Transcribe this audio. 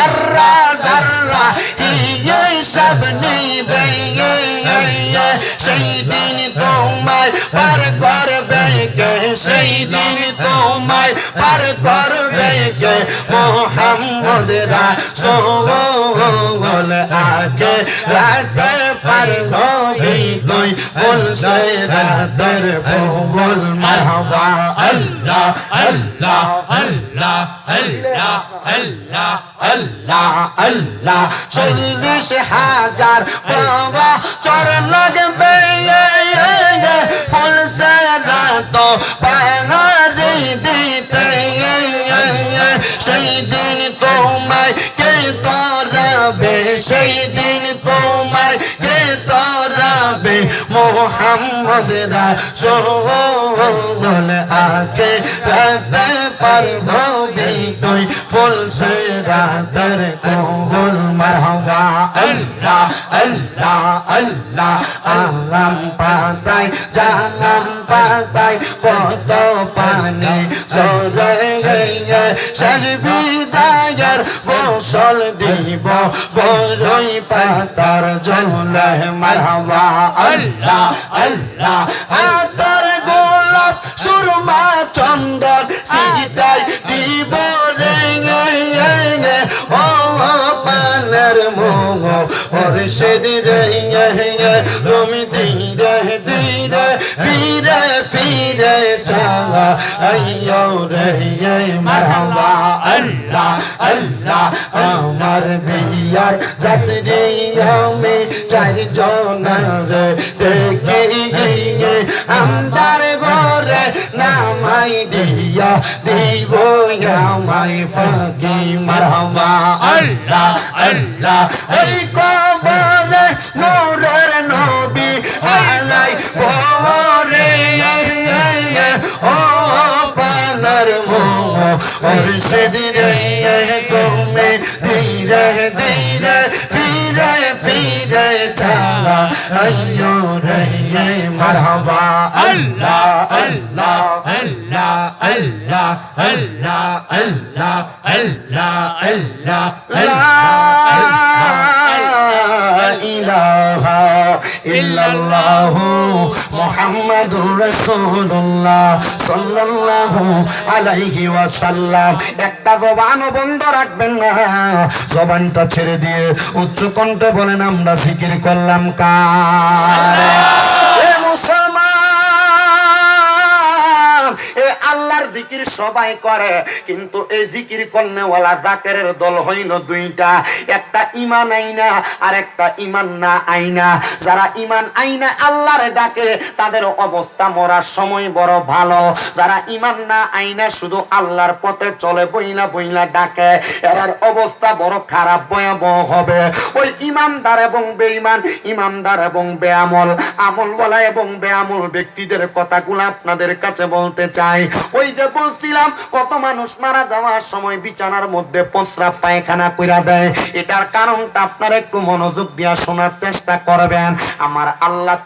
जर्रा जर्रा ये सब निभे সেই দিন তোমায় পার করবে কে সেই দিন তোমায় পার করবে কে মোহাম্মদ রাসূল আগে রাতে পার হবে তুই ফুল সে রাতের ফুল মারহাবা আল্লাহ আল্লাহ আল্লাহ আল্লাহ আল্লাহ আল্লাহ আল্লাহ 40,000 বাবা চর লাগবে ফুল সে রাত পাহাড়ে দিতে সেই দিন তোমায় কে তরাবে সেই দিন তোমায় কে তরাবে মোহাম্মদ রাসূল আগে রাতে পার হবে তুই ফুল সে রাতের কবুল মারহাবা আল্লাহ আল্লাহ আল্লাহ আগাম পাতায় জাগাম পাতায় কত পানি ঝরে শেষ বিদায়ের গোসল দিব বড়ই পাতার জলে মারহাবা আল্লাহ আল্লাহ আতর গোলাপ সুরমা চন্দন সিটাই দিব রে ও পানের মোহ ওরে সেদিরে তুমি ধীরে ধীরে ফিরে ফিরে চাওয়া আইয়ো রে মারহাবা আল্লাহ আল্লাহ আমার বিয়ার যাত্রী আমি চারজনের দেখি আমদার ঘরে নামাই দিয়া দিব আমায় ফাঁকি মারহাবা আল্লাহ আল্লাহ এই কবরে নূরের নবী আলাই বরে ও পানার মোহ ওর সেদিরে তুমি ধীরে ধীরে ফিরে ফিরে চালা আইয়ো রে মারহাবা আল্লাহ আল্লাহ আল্লাহ আল্লাহ আল্লাহ আল্লাহ আল্লাহ আল্লাহ লা ইলাহা ইল্লাল্লাহু মুহাম্মাদুর রাসূলুল্লাহ সাল্লাল্লাহু আলাইহি ওয়াসাল্লাম একটা জবানও বন্ধ রাখবেন না জবানটা ছেড়ে দিয়ে উচ্চ কণ্ঠে বলেন আমরা জিকির করলাম কার এ মুসলমান এ আল্লাহর জিকির সবাই করে কিন্তু এই জিকির করনেওয়ালা জাকেরের দল হইল দুইটা একটা ঈমান আইনা আর একটা ঈমান না আইনা যারা ঈমান আইনা আল্লাহরে ডাকে তাদের অবস্থা মরার সময় বড় ভালো যারা ঈমান না আইনা শুধু আল্লাহর পথে চলে বইলা বইলা ডাকে এর অবস্থা বড় খারাপ ভয়াবহ হবে ওই ঈমানদার এবং বেঈমান ঈমানদার এবং বেআমল আমলওয়ালা এবং বেআমল ব্যক্তিদের কথাগুলো আপনাদের কাছে বলতে চাই ওই যে বলছিলাম কত মানুষ মারা যাওয়ার সময় বিছানার মধ্যে প্রস্রাব পায়খানা কইরা দেয় এটার কারণটা আপনারা একটু মনোযোগ দিয়ে শোনার চেষ্টা করবেন আমার আল্লাহ